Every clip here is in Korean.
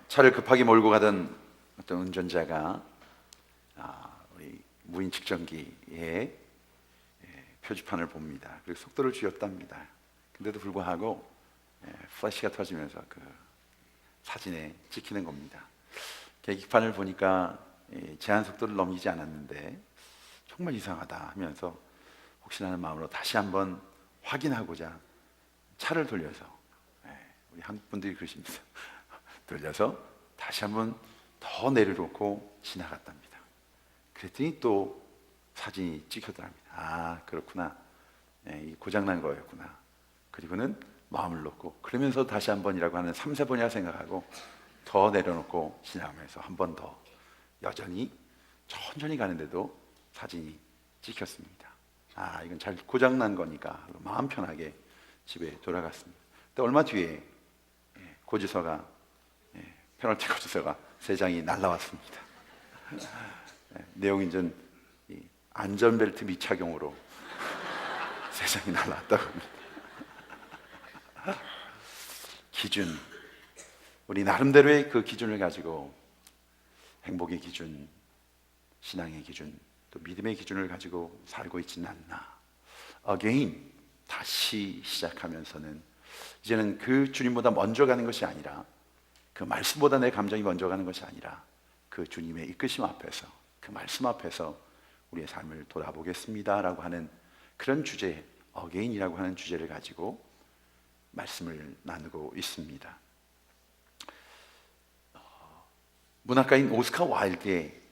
차를 급하게 몰고 가던 어떤 운전자가 우리 무인 측정기에 표지판을 봅니다. 그리고 속도를 줄였답니다. 근데도 불구하고 플래시가 터지면서 그 사진에 찍히는 겁니다. 계기판을 보니까 제한 속도를 넘기지 않았는데 정말 이상하다 하면서 혹시나 하는 마음으로 다시 한번 확인하고자 차를 돌려서, 우리 한국 분들이 그러십니다. 돌려서 다시 한번 더 내려놓고 지나갔답니다. 그랬더니 또 사진이 찍혔더랍니다. 아, 그렇구나. 고장난 거였구나. 그리고는 마음을 놓고 그러면서 다시 한 번이라고 하는 3~4번이라 생각하고 더 내려놓고 지나가면서 한 번 더 여전히 천천히 가는데도 사진이 찍혔습니다. 아, 이건 잘 고장난 거니까 마음 편하게 집에 돌아갔습니다. 또 얼마 뒤에 고지서가, 페널티 고지서가 3장이 날라왔습니다. 내용이 좀 안전벨트 미착용으로 3장이 날라왔다고 합니다. 기준, 우리 나름대로의 그 기준을 가지고 행복의 기준, 신앙의 기준, 또 믿음의 기준을 가지고 살고 있지는 않나. Again, 다시 시작하면서는 이제는 그 주님보다 먼저 가는 것이 아니라, 그 말씀보다 내 감정이 먼저 가는 것이 아니라 그 주님의 이끄심 앞에서, 그 말씀 앞에서 우리의 삶을 돌아보겠습니다 라고 하는 그런 주제, Again이라고 하는 주제를 가지고 말씀을 나누고 있습니다. 문학가인 오스카 와일드의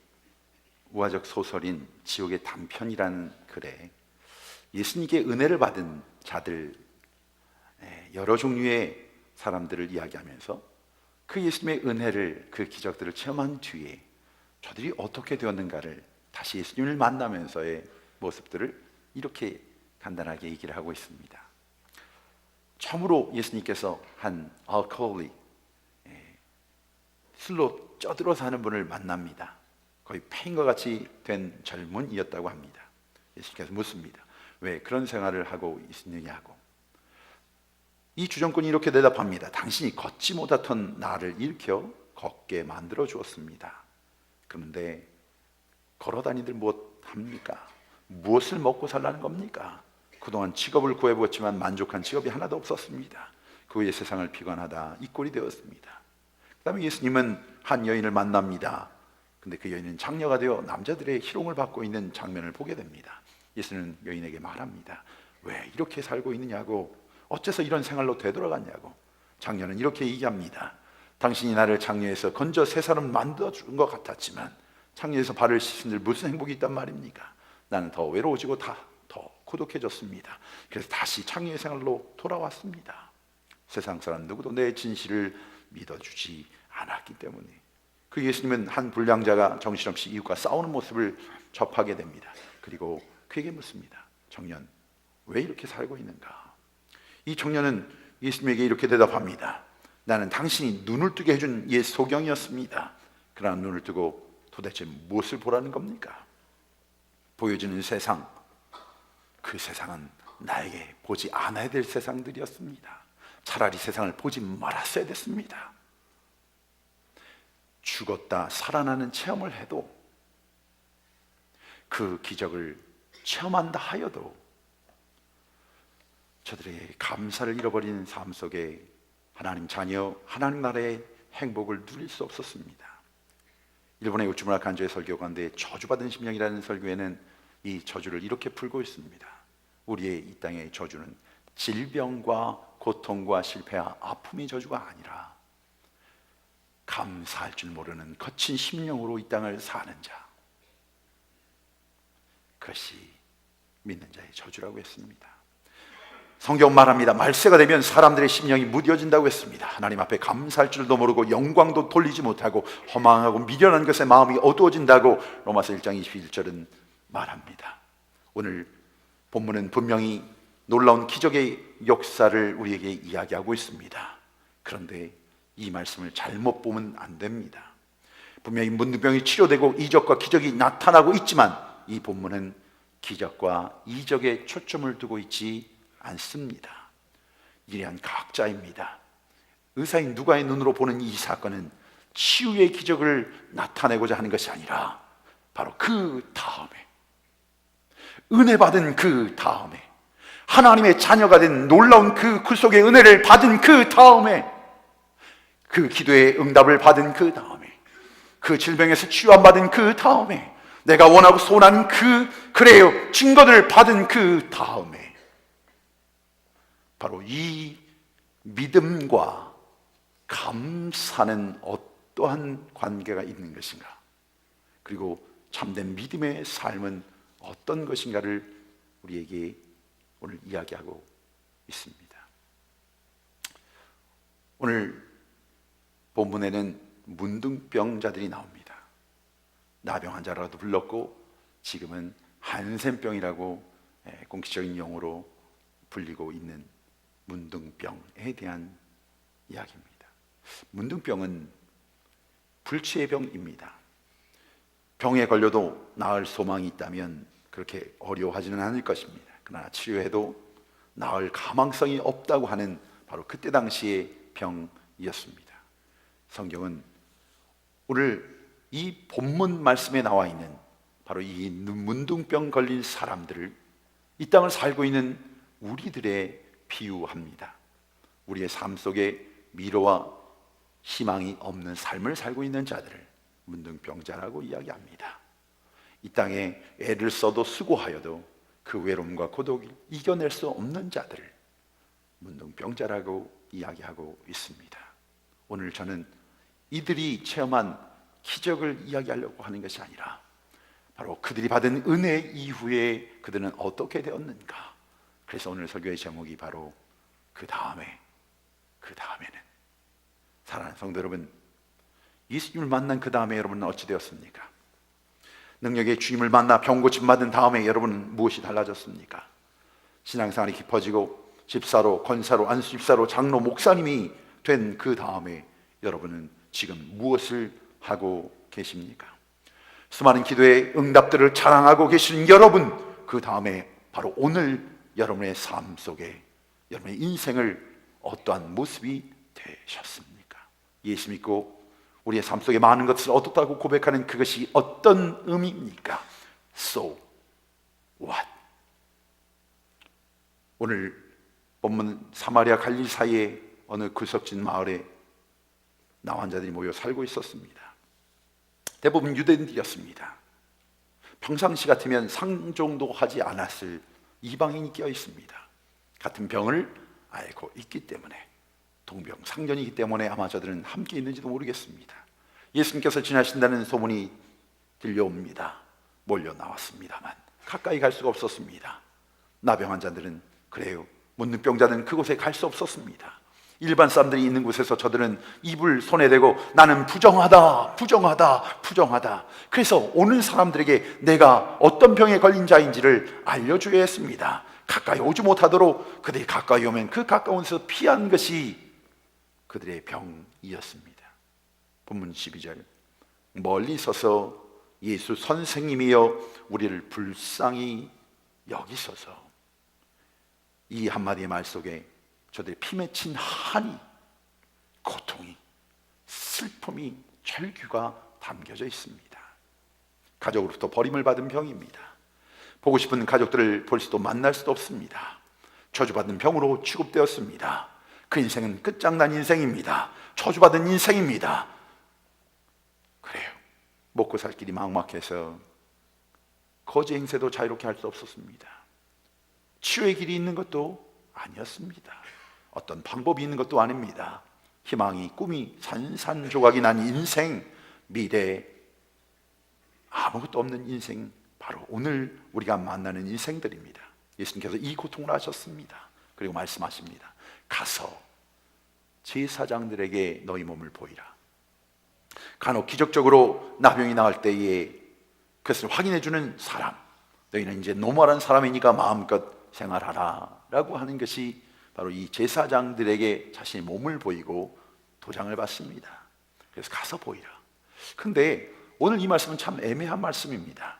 우화적 소설인 지옥의 단편이라는 글에 예수님께 은혜를 받은 자들, 여러 종류의 사람들을 이야기하면서 그 예수님의 은혜를, 그 기적들을 체험한 뒤에 저들이 어떻게 되었는가를, 다시 예수님을 만나면서의 모습들을 이렇게 간단하게 얘기를 하고 있습니다. 처음으로 예수님께서 한 알코올릭, 술로 쪄들어 사는 분을 만납니다. 거의 폐인과 같이 된 젊은이였다고 합니다. 예수님께서 묻습니다. 왜 그런 생활을 하고 있느냐고. 이 주정꾼이 이렇게 대답합니다. 당신이 걷지 못하던 나를 일으켜 걷게 만들어 주었습니다. 그런데 걸어다니들 무엇합니까? 무엇을 먹고 살라는 겁니까? 그동안 직업을 구해보았지만 만족한 직업이 하나도 없었습니다. 그 후에 세상을 비관하다 이 꼴이 되었습니다. 그 다음에 예수님은 한 여인을 만납니다. 근데 그 여인은 장녀가 되어 남자들의 희롱을 받고 있는 장면을 보게 됩니다. 예수는 여인에게 말합니다. 왜 이렇게 살고 있느냐고, 어째서 이런 생활로 되돌아갔냐고. 장녀는 이렇게 얘기합니다. 당신이 나를 장녀에서 건져 새 사람 만들어준 것 같았지만 장녀에서 발을 씻은들 무슨 행복이 있단 말입니까? 나는 더 외로워지고 더 고독해졌습니다. 그래서 다시 장녀의 생활로 돌아왔습니다. 세상 사람 누구도 내 진실을 믿어주지 않았기 때문에. 그 예수님은 한 불량자가 정신없이 이웃과 싸우는 모습을 접하게 됩니다. 그리고 그에게 묻습니다. 청년, 왜 이렇게 살고 있는가? 이 청년은 예수님에게 이렇게 대답합니다. 나는 당신이 눈을 뜨게 해준 옛 소경이었습니다. 그러나 눈을 뜨고 도대체 무엇을 보라는 겁니까? 보여지는 세상, 그 세상은 나에게 보지 않아야 될 세상들이었습니다. 차라리 세상을 보지 말았어야 됐습니다. 죽었다 살아나는 체험을 해도, 그 기적을 체험한다 하여도 저들의 감사를 잃어버린 삶 속에 하나님 자녀, 하나님 나라의 행복을 누릴 수 없었습니다. 일본의 우츠무라 간조의 설교 가운데 저주받은 심령이라는 설교에는 이 저주를 이렇게 풀고 있습니다. 우리의 이 땅의 저주는 질병과 고통과 실패와 아픔의 저주가 아니라 감사할 줄 모르는 거친 심령으로 이 땅을 사는 자, 그것이 믿는 자의 저주라고 했습니다. 성경 말합니다. 말세가 되면 사람들의 심령이 무뎌진다고 했습니다. 하나님 앞에 감사할 줄도 모르고 영광도 돌리지 못하고 허망하고 미련한 것에 마음이 어두워진다고 로마서 1장 21절은 말합니다. 오늘 본문은 분명히 놀라운 기적의 역사를 우리에게 이야기하고 있습니다. 그런데 이 말씀을 잘못 보면 안 됩니다. 분명히 문둥병이 치료되고 이적과 기적이 나타나고 있지만 이 본문은 기적과 이적에 초점을 두고 있지 않습니다. 이러한 각자입니다. 의사인 누가의 눈으로 보는 이 사건은 치유의 기적을 나타내고자 하는 것이 아니라 바로 그 다음에, 은혜 받은 그 다음에, 하나님의 자녀가 된 놀라운 그 구속의 은혜를 받은 그 다음에, 그 기도의 응답을 받은 그 다음에, 그 질병에서 치유함 받은 그 다음에, 내가 원하고 소원하는 그래요 증거들을 받은 그 다음에, 바로 이 믿음과 감사는 어떠한 관계가 있는 것인가, 그리고 참된 믿음의 삶은 어떤 것인가를 우리에게 오늘 이야기하고 있습니다. 오늘 본문에는 문둥병자들이 나옵니다. 나병 환자라고도 불렀고 지금은 한센병이라고 공식적인 용어로 불리고 있는 문둥병에 대한 이야기입니다. 문둥병은 불치의 병입니다. 병에 걸려도 나을 소망이 있다면 그렇게 어려워하지는 않을 것입니다. 그러나 치료해도 나을 가망성이 없다고 하는 바로 그때 당시의 병이었습니다. 성경은 오늘 이 본문 말씀에 나와 있는 바로 이 문둥병 걸린 사람들을, 이 땅을 살고 있는 우리들의 비유합니다. 우리의 삶 속에 미래와 희망이 없는 삶을 살고 있는 자들을 문둥병자라고 이야기합니다. 이 땅에 애를 써도 수고하여도 그 외로움과 고독을 이겨낼 수 없는 자들을 문둥병자라고 이야기하고 있습니다. 오늘 저는 이들이 체험한 기적을 이야기하려고 하는 것이 아니라 바로 그들이 받은 은혜 이후에 그들은 어떻게 되었는가. 그래서 오늘 설교의 제목이 바로 그 다음에는. 사랑하는 성도 여러분, 예수님을 만난 그 다음에 여러분은 어찌 되었습니까? 능력의 주임을 만나 병 고침 받은 다음에 여러분은 무엇이 달라졌습니까? 신앙생활이 깊어지고 집사로, 권사로, 안수집사로, 장로, 목사님이 된 그 다음에 여러분은 지금 무엇을 하고 계십니까? 수많은 기도의 응답들을 자랑하고 계시는 여러분, 그 다음에 바로 오늘 여러분의 삶 속에 여러분의 인생을 어떠한 모습이 되셨습니까? 예수 믿고 우리의 삶 속에 많은 것을 얻었다고 고백하는 그것이 어떤 의미입니까? So what? 오늘 본문 사마리아 갈릴 사이에 어느 구석진 마을에 나환자들이 모여 살고 있었습니다. 대부분 유대인들이었습니다. 평상시 같으면 상종도 하지 않았을 이방인이 껴 있습니다. 같은 병을 앓고 있기 때문에, 동병상련이기 때문에 아마 저들은 함께 있는지도 모르겠습니다. 예수님께서 지나신다는 소문이 들려옵니다. 몰려 나왔습니다만 가까이 갈 수가 없었습니다. 나병 환자들은 그래요, 문둥병자들은 그곳에 갈 수 없었습니다. 일반 사람들이 있는 곳에서 저들은 입을 손에 대고 나는 부정하다. 그래서 오는 사람들에게 내가 어떤 병에 걸린 자인지를 알려줘야 했습니다. 가까이 오지 못하도록 그들이 가까이 오면 그 가까운 데서 피한 것이 그들의 병이었습니다. 본문 12절, 멀리 서서 예수 선생님이여 우리를 불쌍히 여기소서. 이 한마디의 말 속에 저들의 피 맺힌 한이, 고통이, 슬픔이, 절규가 담겨져 있습니다. 가족으로부터 버림을 받은 병입니다. 보고 싶은 가족들을 볼 수도 만날 수도 없습니다. 저주받은 병으로 취급되었습니다. 그 인생은 끝장난 인생입니다. 저주받은 인생입니다. 그래요, 먹고 살 길이 막막해서 거지 행세도 자유롭게 할 수 없었습니다. 치유의 길이 있는 것도 아니었습니다. 어떤 방법이 있는 것도 아닙니다. 희망이, 꿈이 산산조각이 난 인생, 미래, 아무것도 없는 인생, 바로 오늘 우리가 만나는 인생들입니다. 예수님께서 이 고통을 하셨습니다. 그리고 말씀하십니다. 가서 제사장들에게 너희 몸을 보이라. 간혹 기적적으로 나병이 나을 때에 그것을 확인해 주는 사람, 너희는 이제 노멀한 사람이니까 마음껏 생활하라 라고 하는 것이 바로 이 제사장들에게 자신의 몸을 보이고 도장을 받습니다. 그래서 가서 보이라. 근데 오늘 이 말씀은 참 애매한 말씀입니다.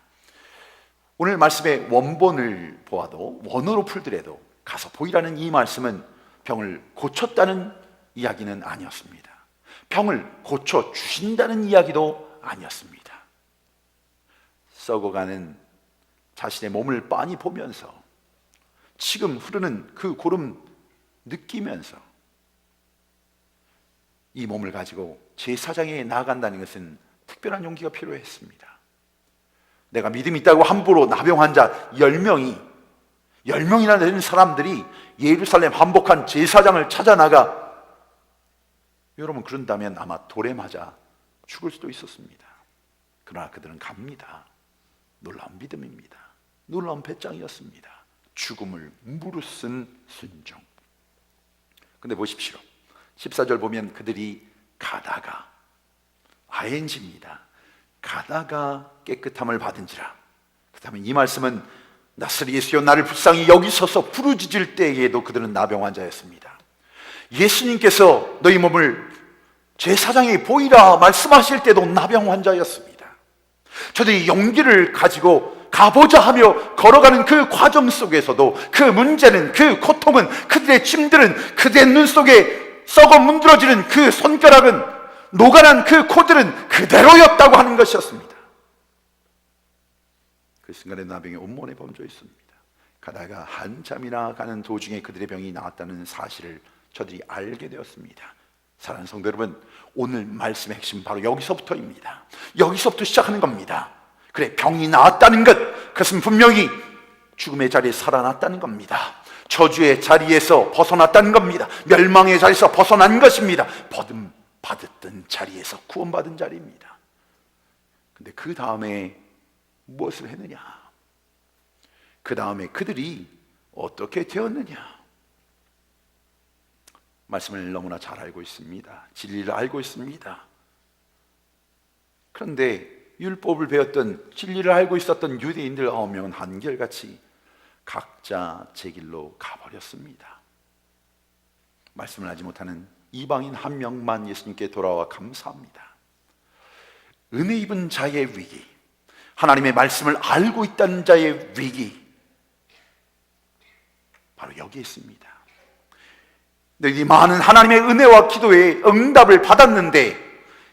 오늘 말씀의 원본을 보아도, 원어로 풀더라도 가서 보이라는 이 말씀은 병을 고쳤다는 이야기는 아니었습니다. 병을 고쳐 주신다는 이야기도 아니었습니다. 썩어가는 자신의 몸을 빤히 보면서 지금 흐르는 그 고름 느끼면서 이 몸을 가지고 제사장에 나아간다는 것은 특별한 용기가 필요했습니다. 내가 믿음이 있다고 함부로 나병 환자 10명이나 되는 사람들이 예루살렘 한복한 제사장을 찾아 나가, 여러분 그런다면 아마 돌에 맞아 죽을 수도 있었습니다. 그러나 그들은 갑니다. 놀라운 믿음입니다. 놀라운 배짱이었습니다. 죽음을 무릅쓴 순종. 근데 보십시오, 14절 보면 그들이 가다가, ING입니다. 가다가 깨끗함을 받은지라. 그렇다면 이 말씀은 나사렛 예수여 나를 불쌍히 여기소서 부르짖을 때에도 그들은 나병 환자였습니다. 예수님께서 너희 몸을 제사장에게 보이라 말씀하실 때도 나병 환자였습니다. 저들이 용기를 가지고 가보자 하며 걸어가는 그 과정 속에서도 그 문제는, 그 고통은, 그들의 짐들은, 그들의 눈 속에 썩어 문드러지는 그 손가락은, 녹아난 그 코들은 그대로였다고 하는 것이었습니다. 그 순간에 나병이 온몸에 범져 있습니다. 가다가 한참이나 가는 도중에 그들의 병이 나았다는 사실을 저들이 알게 되었습니다. 사랑하는 성도 여러분, 오늘 말씀의 핵심 바로 여기서부터입니다. 여기서부터 시작하는 겁니다. 그래, 병이 나았다는 것, 그것은 분명히 죽음의 자리에 살아났다는 겁니다. 저주의 자리에서 벗어났다는 겁니다. 멸망의 자리에서 벗어난 것입니다. 받았던 자리에서 구원받은 자리입니다. 근데 그 다음에 무엇을 했느냐? 그 다음에 그들이 어떻게 되었느냐? 말씀을 너무나 잘 알고 있습니다. 진리를 알고 있습니다. 그런데 율법을 배웠던, 진리를 알고 있었던 유대인들 9명은 한결같이 각자 제 길로 가버렸습니다. 말씀을 하지 못하는 이방인 한 명만 예수님께 돌아와 감사합니다. 은혜 입은 자의 위기, 하나님의 말씀을 알고 있다는 자의 위기, 바로 여기에 있습니다. 너희들이 많은 하나님의 은혜와 기도에 응답을 받았는데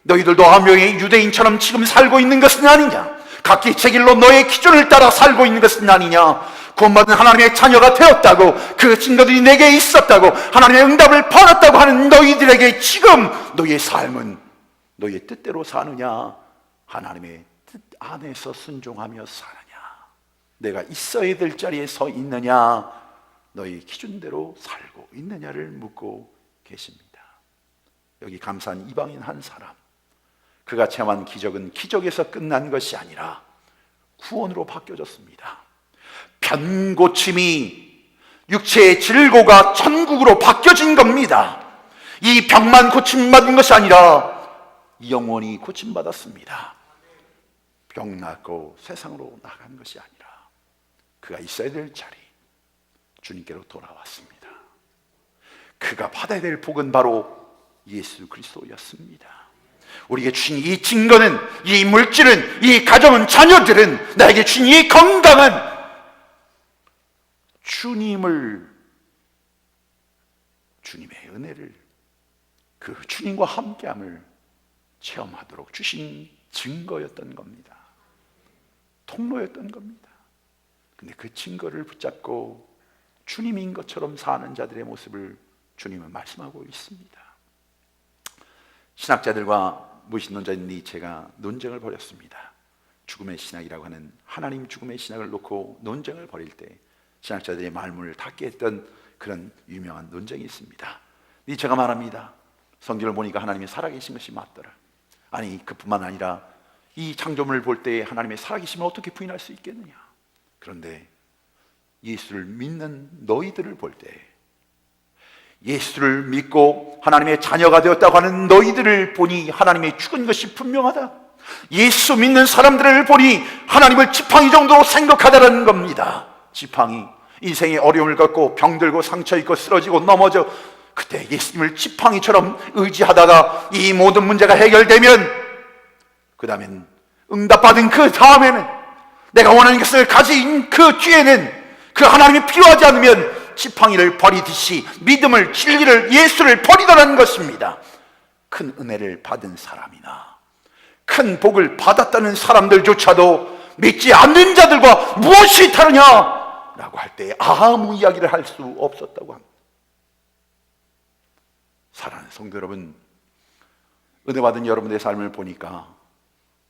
너희들도 암명의 유대인처럼 지금 살고 있는 것은 아니냐? 각기 제 길로 너의 기준을 따라 살고 있는 것은 아니냐? 구원받은 하나님의 자녀가 되었다고, 그 증거들이 내게 있었다고, 하나님의 응답을 받았다고 하는 너희들에게 지금 너희의 삶은 너희의 뜻대로 사느냐? 하나님의 뜻 안에서 순종하며 사느냐? 내가 있어야 될 자리에 서 있느냐? 너희 기준대로 살고 있느냐를 묻고 계십니다. 여기 감사한 이방인 한 사람, 그가 체험한 기적은 기적에서 끝난 것이 아니라 구원으로 바뀌어졌습니다. 변고침이 육체의 질고가 천국으로 바뀌어진 겁니다. 이 병만 고침받은 것이 아니라 영원히 고침받았습니다. 병 낫고 세상으로 나간 것이 아니라 그가 있어야 될 자리, 주님께로 돌아왔습니다. 그가 받아야 될 복은 바로 예수 그리스도였습니다. 우리에게 주신 이 증거는, 이 물질은, 이 가정은, 자녀들은, 나에게 주신 이 건강은 주님의 은혜를, 그 주님과 함께함을 체험하도록 주신 증거였던 겁니다. 통로였던 겁니다. 근데 그 증거를 붙잡고 주님인 것처럼 사는 자들의 모습을 주님은 말씀하고 있습니다. 신학자들과 무신론자인 니체가 논쟁을 벌였습니다. 죽음의 신학이라고 하는 하나님 죽음의 신학을 놓고 논쟁을 벌일 때 신학자들의 말문을 닫게 했던 그런 유명한 논쟁이 있습니다. 니체가 말합니다. 성경을 보니까 하나님이 살아계신 것이 맞더라. 아니, 그뿐만 아니라 이 창조물을 볼 때 하나님의 살아계심을 어떻게 부인할 수 있겠느냐? 그런데 예수를 믿는 너희들을 볼 때, 예수를 믿고 하나님의 자녀가 되었다고 하는 너희들을 보니 하나님의 죽은 것이 분명하다. 예수 믿는 사람들을 보니 하나님을 지팡이 정도로 생각하다라는 겁니다. 지팡이, 인생의 어려움을 겪고 병들고 상처 입고 쓰러지고 넘어져, 그때 예수님을 지팡이처럼 의지하다가 이 모든 문제가 해결되면, 그 다음엔 응답받은 그 다음에는, 내가 원하는 것을 가진 그 뒤에는 그 하나님이 필요하지 않으면 지팡이를 버리듯이 믿음을, 진리를, 예수를 버리더라는 것입니다. 큰 은혜를 받은 사람이나 큰 복을 받았다는 사람들조차도 믿지 않는 자들과 무엇이 다르냐라고 할 때 아무 이야기를 할 수 없었다고 합니다. 사랑하는 성도 여러분, 은혜 받은 여러분의 삶을 보니까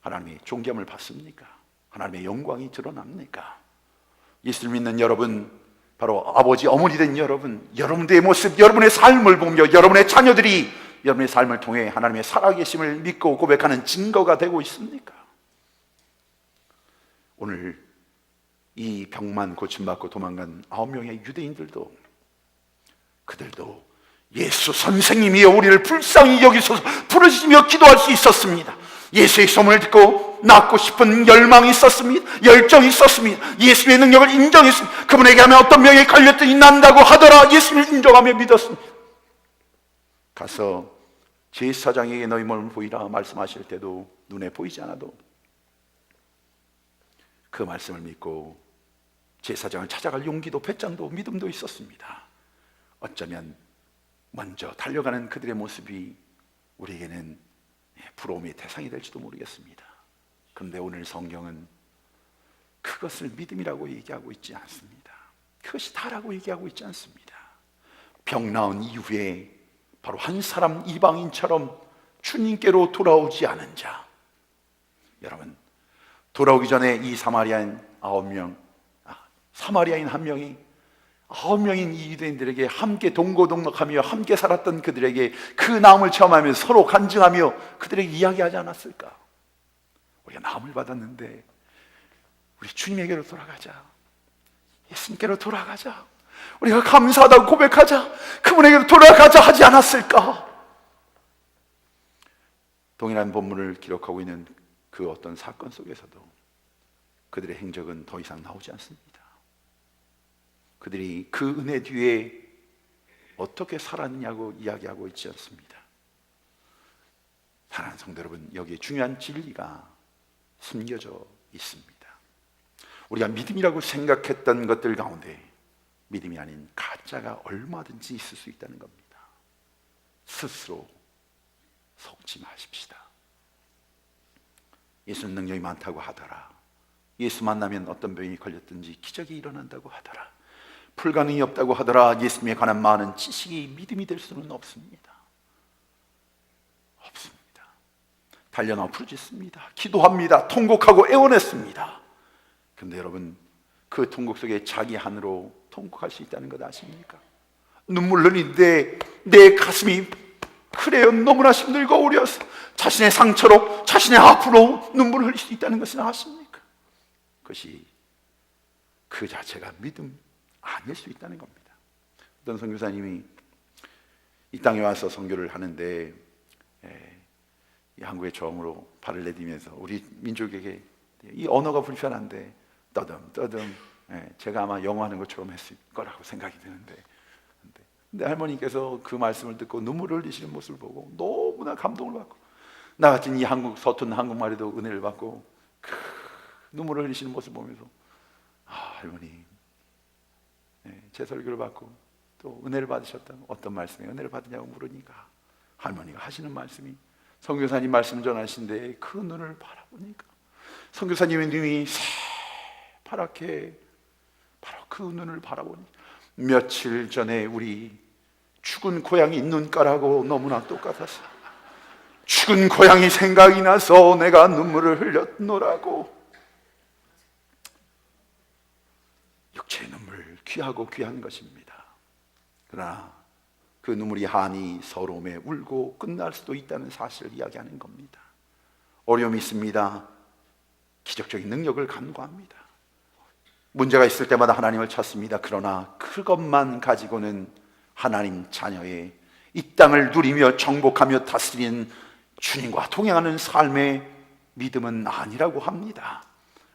하나님의 존경을 받습니까? 하나님의 영광이 드러납니까? 예수를 믿는 여러분, 바로 아버지 어머니 된 여러분, 여러분들의 모습, 여러분의 삶을 보며 여러분의 자녀들이 여러분의 삶을 통해 하나님의 살아계심을 믿고 고백하는 증거가 되고 있습니까? 오늘 이 병만 고침받고 도망간 9명의 유대인들도, 그들도 예수 선생님이여 우리를 불쌍히 여기소서 부르시며 기도할 수 있었습니다. 예수의 소문을 듣고 낳고 싶은 열망이 있었습니다. 열정이 있었습니다. 예수의 능력을 인정했습니다. 그분에게 하면 어떤 병에 걸렸더니 난다고 하더라 예수를 인정하며 믿었습니다. 가서 제사장에게 너희 몸을 보이라 말씀하실 때도 눈에 보이지 않아도 그 말씀을 믿고 제사장을 찾아갈 용기도 배짱도 믿음도 있었습니다. 어쩌면 먼저 달려가는 그들의 모습이 우리에게는 부러움의 대상이 될지도 모르겠습니다. 그런데 오늘 성경은 그것을 믿음이라고 얘기하고 있지 않습니다. 그것이 다라고 얘기하고 있지 않습니다. 병 나은 이후에 바로 한 사람 이방인처럼 주님께로 돌아오지 않은 자, 여러분, 돌아오기 전에 이 사마리아인 9명, 사마리아인 한 명이 9명인 이 유대인들에게 함께 동고동락하며 함께 살았던 그들에게 그 나음을 체험하며 서로 간증하며 그들에게 이야기하지 않았을까? 우리가 나음을 받았는데 우리 주님에게로 돌아가자, 예수님께로 돌아가자, 우리가 감사하다고 고백하자, 그분에게로 돌아가자 하지 않았을까? 동일한 본문을 기록하고 있는 그 어떤 사건 속에서도 그들의 행적은 더 이상 나오지 않습니다. 그들이 그 은혜 뒤에 어떻게 살았느냐고 이야기하고 있지 않습니다. 사랑하는 성도 여러분, 여기에 중요한 진리가 숨겨져 있습니다. 우리가 믿음이라고 생각했던 것들 가운데 믿음이 아닌 가짜가 얼마든지 있을 수 있다는 겁니다. 스스로 속지 마십시다. 예수는 능력이 많다고 하더라, 예수 만나면 어떤 병이 걸렸든지 기적이 일어난다고 하더라, 불가능이 없다고 하더라, 예수님에 관한 많은 지식이 믿음이 될 수는 없습니다. 없습니다. 달려나 부르짖습니다. 기도합니다. 통곡하고 애원했습니다. 그런데 여러분, 그 통곡 속에 자기 한으로 통곡할 수 있다는 것 아십니까? 눈물 흘리는데 내 가슴이 그래요 너무나 힘들고 어려서 자신의 상처로, 자신의 앞으로 눈물을 흘릴 수 있다는 것은 아십니까? 그것이 그 자체가 믿음 아닐 수 있다는 겁니다. 어떤 선교사님이 이 땅에 와서 선교를 하는데 이 한국에 처음으로 발을 내디면서 우리 민족에게 이 언어가 불편한데 떠듬 제가 아마 영어 하는 것처럼 했을 거라고 생각이 드는데, 근데 할머니께서 그 말씀을 듣고 눈물을 흘리시는 모습을 보고 너무나 감동을 받고, 나 같은 이 서툰 한국말에도 은혜를 받고 눈물을 흘리시는 모습을 보면서 할머니 제 설교를 받고 또 은혜를 받으셨다고, 어떤 말씀에 은혜를 받으냐고 물으니까 할머니가 하시는 말씀이, 선교사님 말씀 전하신데 그 눈을 바라보니까 선교사님의 눈이 새파랗게 바로 그 눈을 바라보니 며칠 전에 우리 죽은 고양이 눈가라고 너무나 똑같았어. 죽은 고양이 생각이 나서 내가 눈물을 흘렸노라고. 육체의 눈물 귀하고 귀한 것입니다. 그러나 그 눈물이 한이 서러움에 울고 끝날 수도 있다는 사실을 이야기하는 겁니다. 어려움이 있습니다. 기적적인 능력을 간구합니다. 문제가 있을 때마다 하나님을 찾습니다. 그러나 그것만 가지고는 하나님 자녀의 이 땅을 누리며 정복하며 다스리는 주님과 동행하는 삶의 믿음은 아니라고 합니다.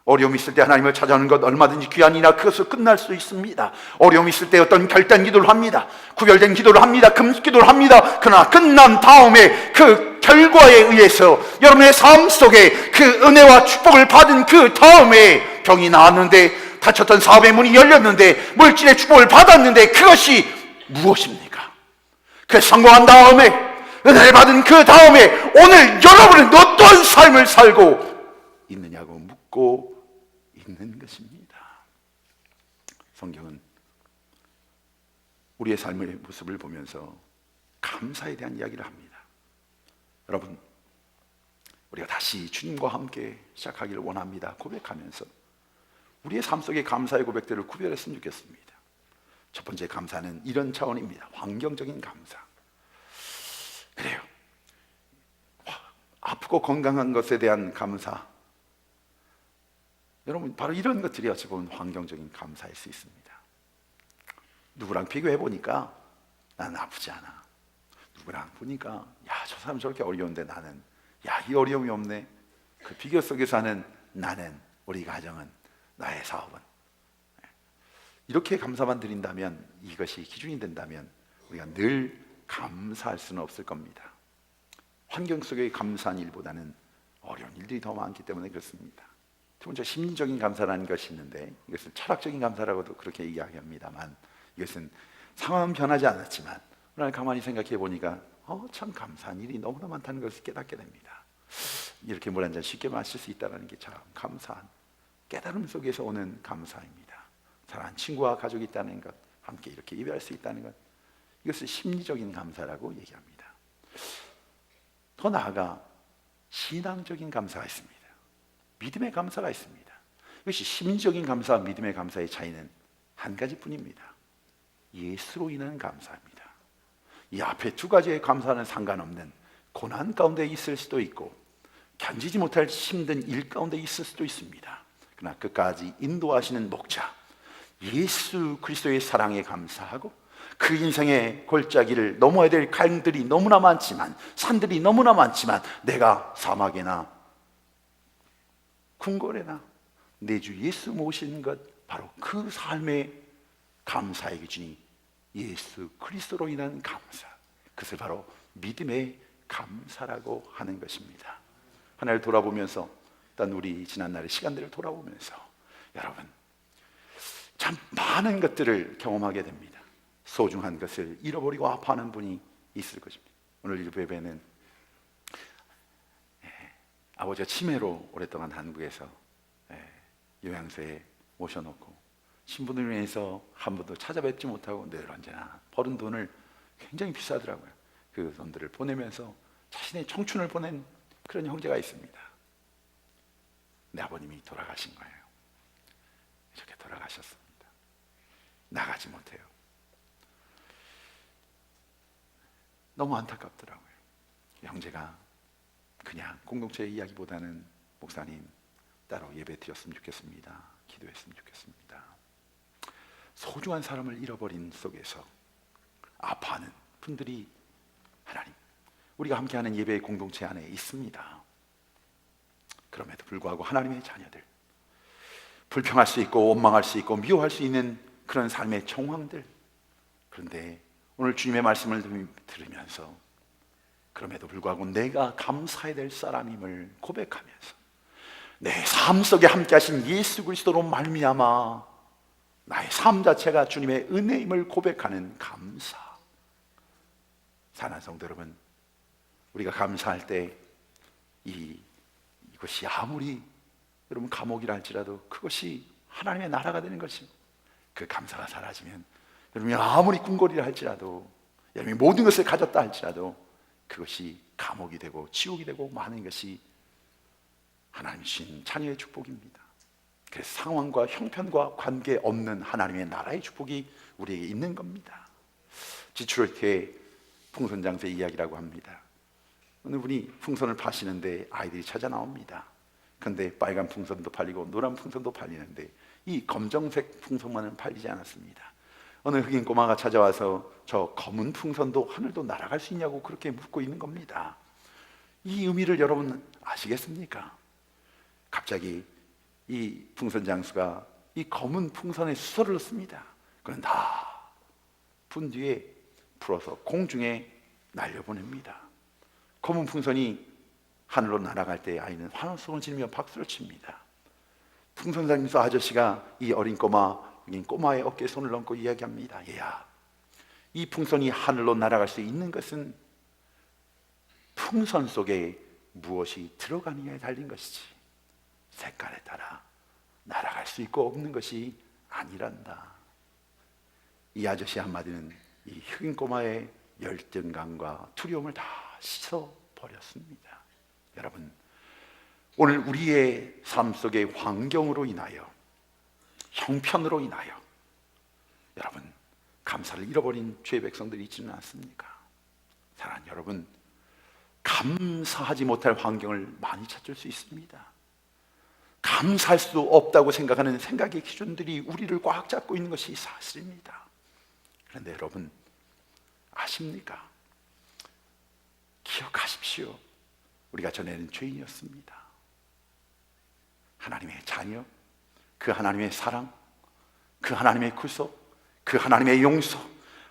어려움이 있을 때 하나님을 찾아오는 것 얼마든지 귀하니라 그것으로 끝날 수 있습니다. 어려움이 있을 때 어떤 결단 기도를 합니다. 구별된 기도를 합니다. 금식 기도를 합니다. 그러나 끝난 다음에 그 결과에 의해서 여러분의 삶 속에 그 은혜와 축복을 받은 그 다음에 병이 나았는데, 닫혔던 사업의 문이 열렸는데, 물질의 축복을 받았는데 그것이 무엇입니까? 그 성공한 다음에 은혜를 받은 그 다음에 오늘 여러분은 어떤 삶을 살고 있느냐고 묻고 있는 것입니다. 성경은 우리의 삶의 모습을 보면서 감사에 대한 이야기를 합니다. 여러분, 우리가 다시 주님과 함께 시작하기를 원합니다. 고백하면서 우리의 삶 속의 감사의 고백들을 구별했으면 좋겠습니다. 첫 번째 감사는 이런 차원입니다. 환경적인 감사. 그래요. 아프고 건강한 것에 대한 감사. 여러분, 바로 이런 것들이 어찌 보면 환경적인 감사일 수 있습니다. 누구랑 비교해 보니까 나는 아프지 않아. 누구랑 보니까 저 사람 저렇게 어려운데 나는 이 어려움이 없네. 그 비교 속에서 하는 나는, 우리 가정은, 나의 사업은, 이렇게 감사만 드린다면, 이것이 기준이 된다면 우리가 늘 감사할 수는 없을 겁니다. 환경 속의 감사한 일보다는 어려운 일들이 더 많기 때문에 그렇습니다. 두 번째, 심리적인 감사라는 것이 있는데, 이것은 철학적인 감사라고도 그렇게 이야기합니다만, 이것은 상황은 변하지 않았지만 오늘 가만히 생각해 보니까 참 감사한 일이 너무나 많다는 것을 깨닫게 됩니다. 이렇게 물 한 잔 쉽게 마실 수 있다는 게 참 감사한 깨달음 속에서 오는 감사입니다. 사랑하는 친구와 가족이 있다는 것, 함께 이렇게 예배할 수 있다는 것, 이것을 심리적인 감사라고 얘기합니다. 더 나아가 신앙적인 감사가 있습니다. 믿음의 감사가 있습니다. 이것이 심리적인 감사와 믿음의 감사의 차이는 한 가지뿐입니다. 예수로 인한 감사입니다. 이 앞에 두 가지의 감사는 상관없는 고난 가운데 있을 수도 있고 견디지 못할 힘든 일 가운데 있을 수도 있습니다. 그러나 끝까지 인도하시는 목자 예수 그리스도의 사랑에 감사하고, 그 인생의 골짜기를 넘어야 될 강들이 너무나 많지만, 산들이 너무나 많지만, 내가 사막에나 궁궐에나 내 주 예수 모시는 것, 바로 그 삶의 감사의 기준이 예수 그리스도로 인한 감사, 그것을 바로 믿음의 감사라고 하는 것입니다. 하나를 돌아보면서, 일단 우리 지난날의 시간들을 돌아보면서 여러분, 참 많은 것들을 경험하게 됩니다. 소중한 것을 잃어버리고 아파하는 분이 있을 것입니다. 오늘 일부 예배는 아버지가 치매로 오랫동안 한국에서 요양소에 모셔놓고 신분을 위해서 한 번도 찾아뵙지 못하고 늘 언제나 버는 돈을 굉장히 비싸더라고요. 그 돈들을 보내면서 자신의 청춘을 보낸 그런 형제가 있습니다. 내 아버님이 돌아가신 거예요. 이렇게 돌아가셨습니다. 나가지 못해요. 너무 안타깝더라고요. 형제가 그냥 공동체의 이야기보다는 목사님 따로 예배 드렸으면 좋겠습니다. 기도했으면 좋겠습니다. 소중한 사람을 잃어버린 속에서 아파하는 분들이 하나님, 우리가 함께하는 예배의 공동체 안에 있습니다. 그럼에도 불구하고 하나님의 자녀들, 불평할 수 있고 원망할 수 있고 미워할 수 있는 그런 삶의 정황들, 그런데 오늘 주님의 말씀을 들으면서 그럼에도 불구하고 내가 감사해야 될 사람임을 고백하면서 내 삶 속에 함께하신 예수 그리스도로 말미암아 나의 삶 자체가 주님의 은혜임을 고백하는 감사. 사랑하는 성도 여러분, 우리가 감사할 때 이것이 아무리 여러분 감옥이라 할지라도 그것이 하나님의 나라가 되는 것이고, 그 감사가 사라지면 여러분이 아무리 궁궐이라 할지라도, 여러분이 모든 것을 가졌다 할지라도 그것이 감옥이 되고 지옥이 되고 많은 것이 하나님 주신 자녀의 축복입니다. 그래서 상황과 형편과 관계없는 하나님의 나라의 축복이 우리에게 있는 겁니다. 지출할 때 풍선장수의 이야기라고 합니다. 어느 분이 풍선을 파시는데 아이들이 찾아 나옵니다. 그런데 빨간 풍선도 팔리고 노란 풍선도 팔리는데 이 검정색 풍선만은 팔리지 않았습니다. 어느 흑인 꼬마가 찾아와서 저 검은 풍선도 하늘도 날아갈 수 있냐고 그렇게 묻고 있는 겁니다. 이 의미를 여러분 아시겠습니까? 갑자기 이 풍선 장수가 이 검은 풍선에 수소를 넣습니다. 그는 다 분 뒤에 풀어서 공중에 날려보냅니다. 검은 풍선이 하늘로 날아갈 때 아이는 환호성을 지르며 박수를 칩니다. 풍선 장수 아저씨가 이 어린 꼬마의 어깨에 손을 얹고 이야기합니다. 얘야, 이 풍선이 하늘로 날아갈 수 있는 것은 풍선 속에 무엇이 들어가느냐에 달린 것이지 색깔에 따라 날아갈 수 있고 없는 것이 아니란다. 이 아저씨 한마디는 이 흑인 꼬마의 열등감과 두려움을 다 씻어버렸습니다. 여러분, 오늘 우리의 삶 속의 환경으로 인하여, 형편으로 인하여 여러분 감사를 잃어버린 주의 백성들이 있지는 않습니까? 사랑하는 여러분, 감사하지 못할 환경을 많이 찾을 수 있습니다. 감사할 수 없다고 생각하는 생각의 기준들이 우리를 꽉 잡고 있는 것이 사실입니다. 그런데 여러분 아십니까? 기억하십시오. 우리가 전에는 죄인이었습니다. 하나님의 자녀, 그 하나님의 사랑, 그 하나님의 구속, 그 하나님의 용서,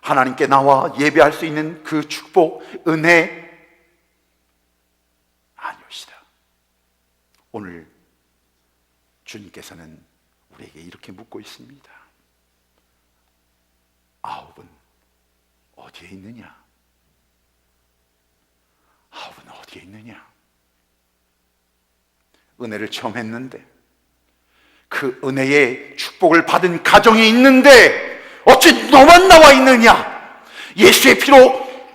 하나님께 나와 예배할 수 있는 그 축복, 은혜 아니오시다. 오늘 주님께서는 우리에게 이렇게 묻고 있습니다. 아홉은 어디에 있느냐? 아홉은 어디에 있느냐? 은혜를 처음 했는데, 그 은혜의 축복을 받은 가정이 있는데 어찌 너만 나와 있느냐? 예수의 피로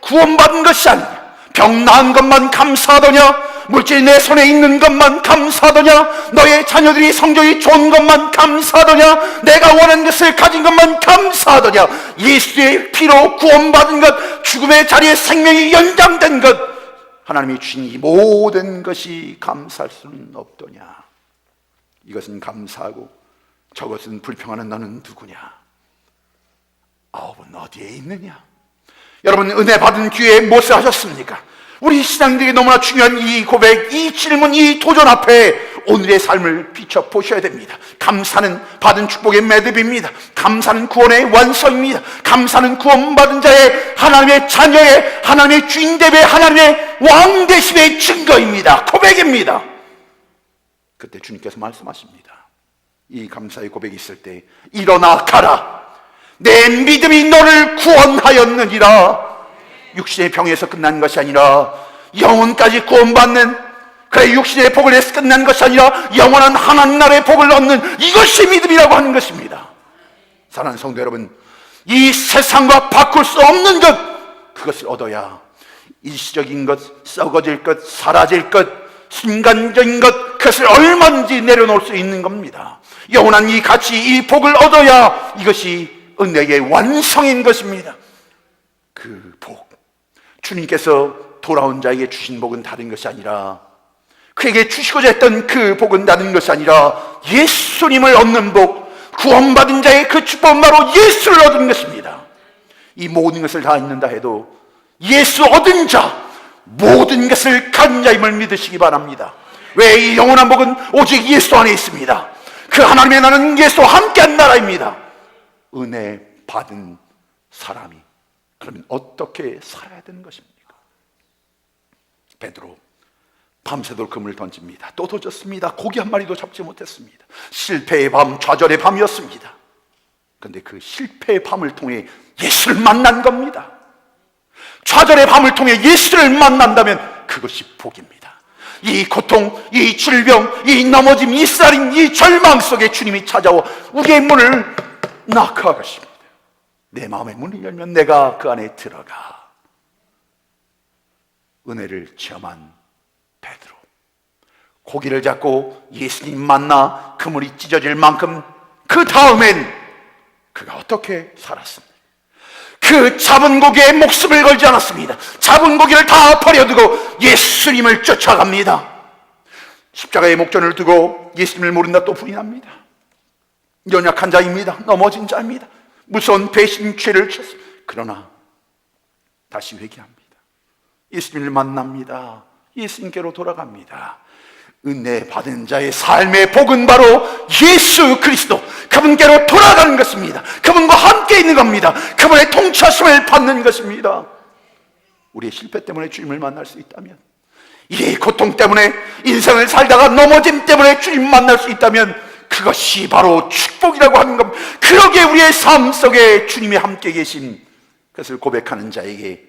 구원받은 것이 아니냐? 병 나은 것만 감사하더냐? 물질이 내 손에 있는 것만 감사하더냐? 너의 자녀들이 성적이 좋은 것만 감사하더냐? 내가 원하는 것을 가진 것만 감사하더냐? 예수의 피로 구원받은 것, 죽음의 자리에 생명이 연장된 것, 하나님이 주신 이 모든 것이 감사할 수는 없더냐? 이것은 감사하고 저것은 불평하는 너는 누구냐? 아홉은 어디에 있느냐? 여러분, 은혜 받은 기회에 무엇을 하셨습니까? 우리 신앙인들에게 너무나 중요한 이 고백, 이 질문, 이 도전 앞에 오늘의 삶을 비춰보셔야 됩니다. 감사는 받은 축복의 매듭입니다. 감사는 구원의 완성입니다. 감사는 구원받은 자의, 하나님의 자녀의, 하나님의 주인됨의, 하나님의 왕되심의 증거입니다. 고백입니다. 그때 주님께서 말씀하십니다. 이 감사의 고백이 있을 때 일어나 가라. 내 믿음이 너를 구원하였느니라. 육신의 병에서 끝난 것이 아니라 영혼까지 구원받는, 그래 육신의 복을 내서 끝난 것이 아니라 영원한 하나님 나라의 복을 얻는, 이것이 믿음이라고 하는 것입니다. 사랑하는 성도 여러분, 이 세상과 바꿀 수 없는 것, 그것을 얻어야 일시적인 것, 썩어질 것, 사라질 것, 순간적인 것, 그것을 얼마든지 내려놓을 수 있는 겁니다. 영원한 이 가치, 이 복을 얻어야 이것이 은혜의 완성인 것입니다. 그 복, 주님께서 돌아온 자에게 주신 복은 다른 것이 아니라, 그에게 주시고자 했던 그 복은 다른 것이 아니라 예수님을 얻는 복, 구원받은 자의 그 축복은 바로 예수를 얻은 것입니다. 이 모든 것을 다 잊는다 해도 예수 얻은 자, 모든 것을 가진 자임을 믿으시기 바랍니다. 왜? 이 영원한 복은 오직 예수 안에 있습니다. 그 하나님의 나라는 예수와 함께한 나라입니다. 은혜 받은 사람이 그러면 어떻게 살아야 되는 것입니까? 베드로 밤새도록 그물을 던집니다. 또 던졌습니다. 고기 한 마리도 잡지 못했습니다. 실패의 밤, 좌절의 밤이었습니다. 그런데 그 실패의 밤을 통해 예수를 만난 겁니다. 좌절의 밤을 통해 예수를 만난다면 그것이 복입니다. 이 고통, 이 질병, 이 넘어짐, 이 살인, 이 절망 속에 주님이 찾아와 우리의 문을 낙하하십니다. 내 마음의 문을 열면 내가 그 안에 들어가. 은혜를 체험한 베드로, 고기를 잡고 예수님 만나 그물이 찢어질 만큼 그 다음엔 그가 어떻게 살았습니까? 그 잡은 고기에 목숨을 걸지 않았습니다. 잡은 고기를 다 버려두고 예수님을 쫓아갑니다. 십자가의 목전을 두고 예수님을 모른다 또 부인합니다. 연약한 자입니다. 넘어진 자입니다. 무서운 배신 죄를 쳤습니다. 그러나 다시 회개합니다. 예수님을 만납니다. 예수님께로 돌아갑니다. 은혜 받은 자의 삶의 복은 바로 예수 그리스도, 그분께로 돌아가는 것입니다. 그분과 함께 있는 겁니다. 그분의 통치하심을 받는 것입니다. 우리의 실패 때문에 주님을 만날 수 있다면, 이 고통 때문에 인생을 살다가 넘어짐 때문에 주님 만날 수 있다면 그것이 바로 축복이라고 하는 겁니다. 그러기에 우리의 삶 속에 주님이 함께 계신 것을 고백하는 자에게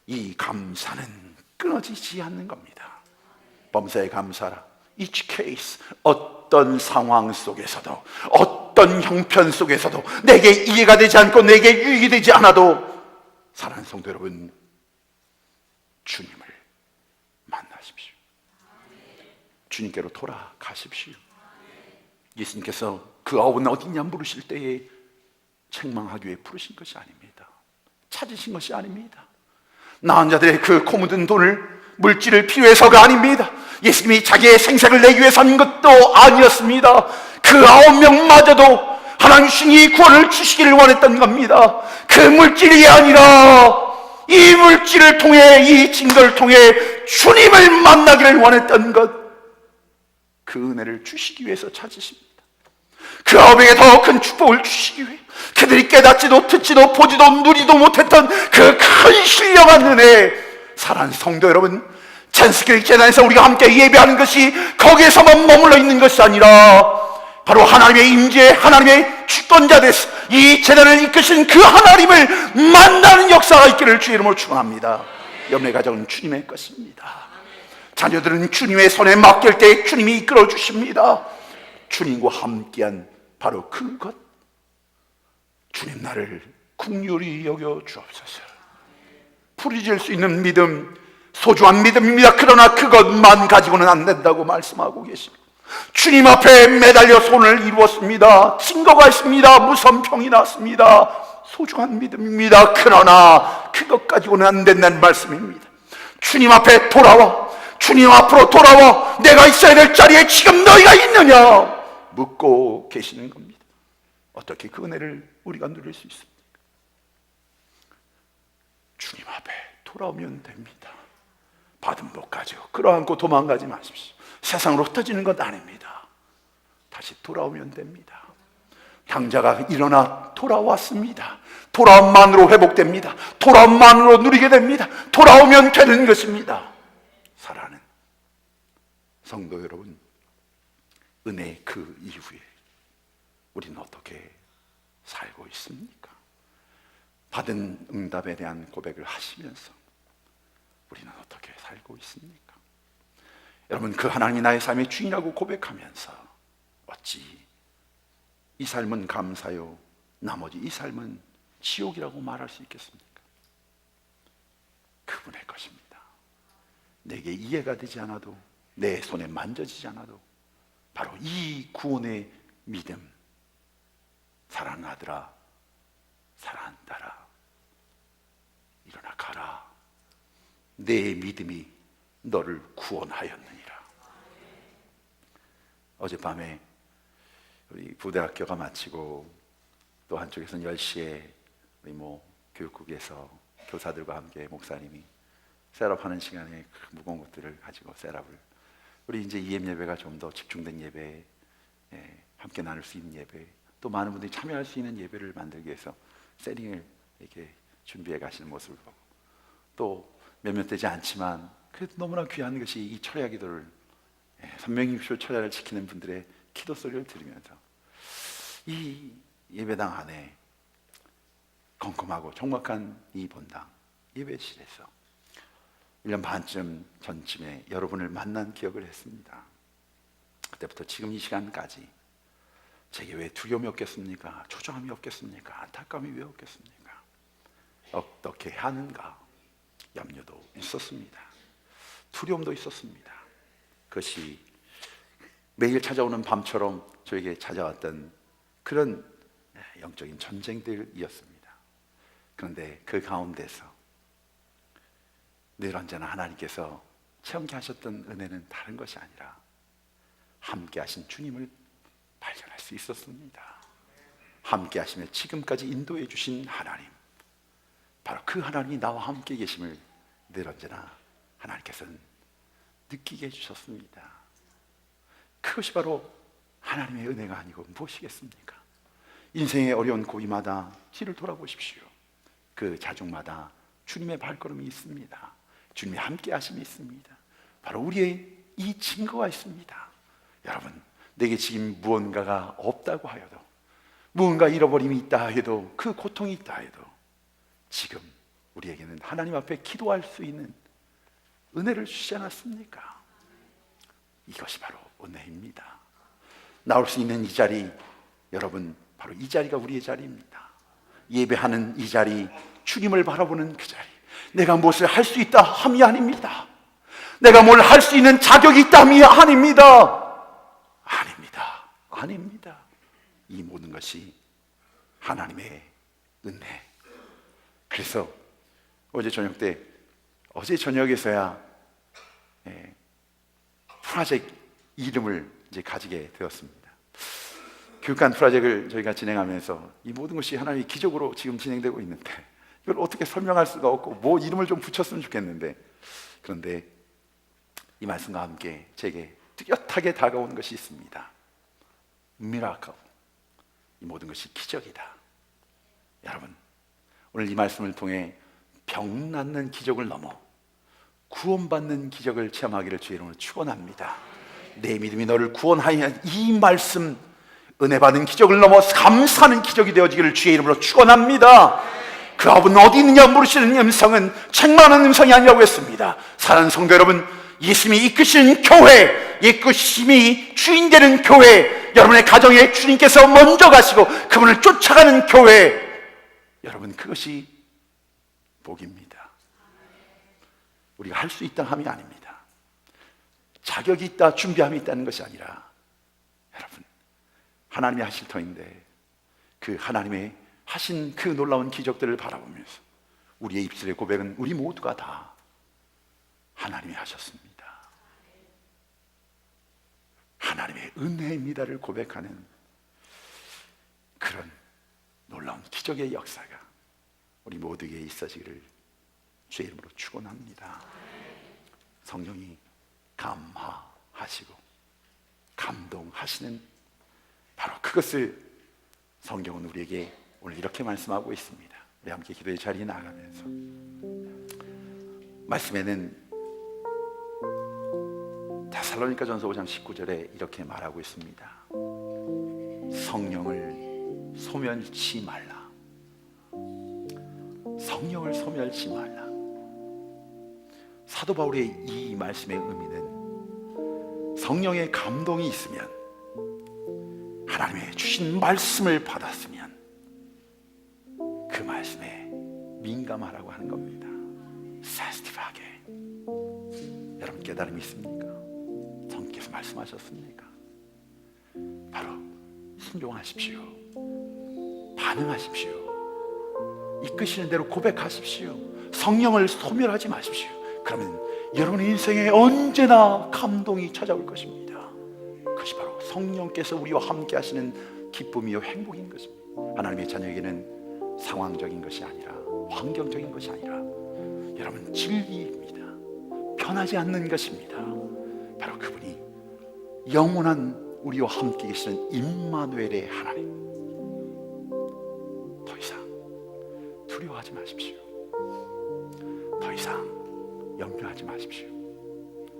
이 감사는 끊어지지 않는 겁니다. 범사에 감사라. each case, 어떤 상황 속에서도, 어떤 형편 속에서도 내게 이해가 되지 않고 내게 유익이 되지 않아도 사랑하는 성도 여러분, 주님을 만나십시오. 주님께로 돌아가십시오. 예수님께서 그 아홉은 어디냐 물으실 때에 책망하기 위해 부르신 것이 아닙니다. 찾으신 것이 아닙니다. 나은 자들의 그 코 묻은 돈을, 물질을 필요해서가 아닙니다. 예수님이 자기의 생색을 내기 위해서 한 것도 아니었습니다. 그 9명마저도 하나님 신이 구원을 주시기를 원했던 겁니다. 그 물질이 아니라 이 물질을 통해, 이 증거를 통해 주님을 만나기를 원했던 것, 그 은혜를 주시기 위해서 찾으십니다. 그 9명에 더 큰 축복을 주시기 위해, 그들이 깨닫지도 듣지도 보지도 누리도 못했던 그 큰 신령한 은혜, 사랑하는 성도 여러분, 찬스교회 재단에서 우리가 함께 예배하는 것이 거기에서만 머물러 있는 것이 아니라 바로 하나님의 임재, 하나님의 주권자 되서 이 재단을 이끄신 그 하나님을 만나는 역사가 있기를 주의 이름으로 축원합니다. 여러분의 가정은 주님의 것입니다. 자녀들은 주님의 손에 맡길 때 주님이 이끌어 주십니다. 주님과 함께한 바로 그것, 주님 나를 긍휼히 여겨 주옵소서. 부르짖을 수 있는 믿음, 소중한 믿음입니다. 그러나 그것만 가지고는 안 된다고 말씀하고 계십니다. 주님 앞에 매달려 손을 이루었습니다. 증거가 있습니다. 무선평이 났습니다. 소중한 믿음입니다. 그러나 그것 가지고는 안 된다는 말씀입니다. 주님 앞에 돌아와, 주님 앞으로 돌아와, 내가 있어야 될 자리에 지금 너희가 있느냐 묻고 계시는 겁니다. 어떻게 그 은혜를 우리가 누릴 수 있습니까? 주님 앞에 돌아오면 됩니다. 받은 복 가지고 끌어안고 도망가지 마십시오. 세상으로 흩어지는 것 아닙니다. 다시 돌아오면 됩니다. 당자가 일어나 돌아왔습니다. 돌아옴만으로 회복됩니다. 돌아옴만으로 누리게 됩니다. 돌아오면 되는 것입니다. 사랑하는 성도 여러분, 은혜의 그 이후에 우리는 어떻게 살고 있습니까? 받은 응답에 대한 고백을 하시면서 우리는 어떻게 살고 있습니까? 여러분, 그 하나님이 나의 삶의 주인이라고 고백하면서 어찌 이 삶은 감사요, 나머지 이 삶은 지옥이라고 말할 수 있겠습니까? 그분의 것입니다. 내게 이해가 되지 않아도, 내 손에 만져지지 않아도 바로 이 구원의 믿음, 사랑하는 아들아, 사랑하는 딸아, 일어나 가라. 내 믿음이 너를 구원하였느니라. 어젯밤에 우리 부대학교가 마치고 또 한쪽에서는 10시에 우리 교육국에서 교사들과 함께 목사님이 셋업하는 시간에 그 무거운 것들을 가지고 셋업을, 우리 이제 EM 예배가 좀 더 집중된 예배, 함께 나눌 수 있는 예배, 또 많은 분들이 참여할 수 있는 예배를 만들기 위해서 세팅을 이렇게 준비해 가시는 모습을 보고, 또 몇몇 되지 않지만 그래도 너무나 귀한 것이 이 철야 기도를, 360초 철야를 지키는 분들의 기도 소리를 들으면서 이 예배당 안에 컴컴하고 적막한 이 본당 예배실에서 1년 반쯤 전쯤에 여러분을 만난 기억을 했습니다. 그때부터 지금 이 시간까지 제게 왜 두려움이 없겠습니까? 초조함이 없겠습니까? 안타까움이 왜 없겠습니까? 어떻게 하는가? 염려도 있었습니다. 두려움도 있었습니다. 그것이 매일 찾아오는 밤처럼 저에게 찾아왔던 그런 영적인 전쟁들이었습니다. 그런데 그 가운데서 늘 언제나 하나님께서 체험케 하셨던 은혜는 다른 것이 아니라 함께 하신 주님을 발견할 수 있었습니다. 함께 하시며 지금까지 인도해 주신 하나님, 바로 그 하나님이 나와 함께 계심을 늘 언제나 하나님께서는 느끼게 해주셨습니다. 그것이 바로 하나님의 은혜가 아니고 무엇이겠습니까? 인생의 어려운 고비마다 뒤를 돌아보십시오. 그 자중마다 주님의 발걸음이 있습니다. 주님의 함께 하심이 있습니다. 바로 우리의 이 증거가 있습니다. 여러분, 내게 지금 무언가가 없다고 하여도, 무언가 잃어버림이 있다 해도, 그 고통이 있다 해도 지금 우리에게는 하나님 앞에 기도할 수 있는 은혜를 주시지 않았습니까? 이것이 바로 은혜입니다. 나올 수 있는 이 자리, 여러분, 바로 이 자리가 우리의 자리입니다. 예배하는 이 자리, 주님을 바라보는 그 자리, 내가 무엇을 할 수 있다 함이 아닙니다. 내가 뭘 할 수 있는 자격이 있다 함이 아닙니다. 아닙니다. 이 모든 것이 하나님의 은혜. 그래서 어제 저녁에서야 프로젝트 이름을 이제 가지게 되었습니다. 교육관 프로젝트를 저희가 진행하면서 이 모든 것이 하나님의 기적으로 지금 진행되고 있는데 이걸 어떻게 설명할 수가 없고 뭐 이름을 좀 붙였으면 좋겠는데, 그런데 이 말씀과 함께 제게 뚜렷하게 다가오는 것이 있습니다. 미라클. 이 모든 것이 기적이다. 여러분, 오늘 이 말씀을 통해 병 낫는 기적을 넘어 구원받는 기적을 체험하기를 주의 이름으로 축원합니다. 내 믿음이 너를 구원하여, 이 말씀, 은혜 받은 기적을 넘어 감사하는 기적이 되어지기를 주의 이름으로 축원합니다. 그 아버는 어디 있느냐 물으시는 음성은 책망하는 음성이 아니라고 했습니다. 사랑하는 성도 여러분, 예수님이 이끄시는 교회, 예수님이 주인 되는 교회, 여러분의 가정에 주님께서 먼저 가시고 그분을 쫓아가는 교회, 여러분, 그것이 복입니다. 우리가 할 수 있다 함이 아닙니다. 자격이 있다, 준비함이 있다는 것이 아니라, 여러분, 하나님이 하실 터인데 그 하나님의 하신 그 놀라운 기적들을 바라보면서 우리의 입술의 고백은 우리 모두가 다 하나님이 하셨습니다, 하나님의 은혜입니다를 고백하는 그런 놀라운 기적의 역사가 우리 모두에게 있어지기를 주의 이름으로 축원합니다. 성령이 감화하시고 감동하시는 바로 그것을 성경은 우리에게 오늘 이렇게 말씀하고 있습니다. 우리 함께 기도의 자리에 나가면서 말씀에는 데살로니가전서 5장 19절에 이렇게 말하고 있습니다. 성령을 소멸치 말라. 성령을 소멸치 말라. 사도 바울의 이 말씀의 의미는 성령의 감동이 있으면, 하나님의 주신 말씀을 받았으면 그 말씀에 민감하라고 하는 겁니다. 센시티브하게. 여러분, 깨달음이 있습니까? 성령께서 말씀하셨습니까? 바로 순종하십시오. 반응하십시오. 이끄시는 대로 고백하십시오. 성령을 소멸하지 마십시오. 그러면 여러분의 인생에 언제나 감동이 찾아올 것입니다. 그것이 바로 성령께서 우리와 함께 하시는 기쁨이요 행복인 것입니다. 하나님의 자녀에게는 상황적인 것이 아니라, 환경적인 것이 아니라, 여러분, 진리입니다. 변하지 않는 것입니다. 바로 그분이 영원한 우리와 함께 계시는 임마누엘의 하나님. 더 이상 두려워하지 마십시오. 더 이상 염려하지 마십시오.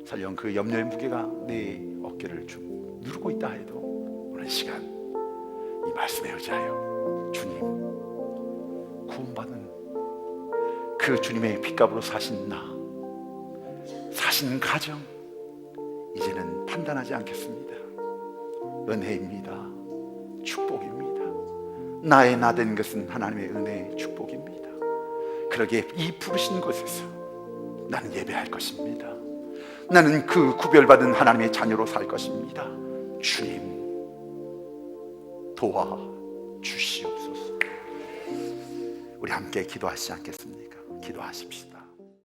설령 그 염려의 무게가 내 어깨를 좀 누르고 있다 해도 오늘 시간 이 말씀에 의지하여 주님, 구원받은 그 주님의 핏값으로 사신 나, 사신 가정, 이제는 판단하지 않겠습니다. 은혜입니다. 축복입니다. 나의 나 된 것은 하나님의 은혜의 축복입니다. 그러기에 이 부르신 곳에서 나는 예배할 것입니다. 나는 그 구별받은 하나님의 자녀로 살 것입니다. 주님, 도와주시옵소서. 우리 함께 기도하시지 않겠습니까? 기도하십시다.